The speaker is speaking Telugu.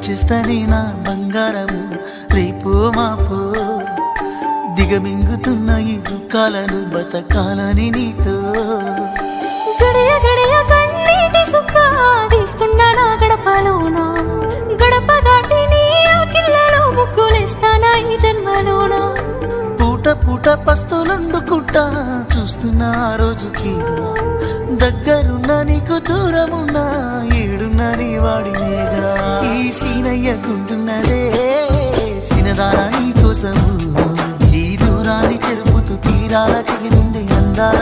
చేస్తని నా బంగారము రేపో మాపో దిగమింగుతున్న ఈ దుఃఖాలను బతకాలని నీతో గడియ గడియ కన్నీటి సుఖ తీస్తున్నా నా గడపలోన గడప దాటి నీ ఆకిళ్ళలో ముగ్గులేస్తానా ఈ జన్మలోన పూట పూట పస్తులుండుకుంటా చూస్తున్నా ఆ రోజుకి దగ్గరున్న నీకు దూరమున్నా ఏడున్నా నీ వాడినేగా ఈ సీనయ్య గుంటున్నదే సినదారా నీ కోసము ఈ దూరాన్ని చెరుపుతూ తీరాలకి నుండి అందాల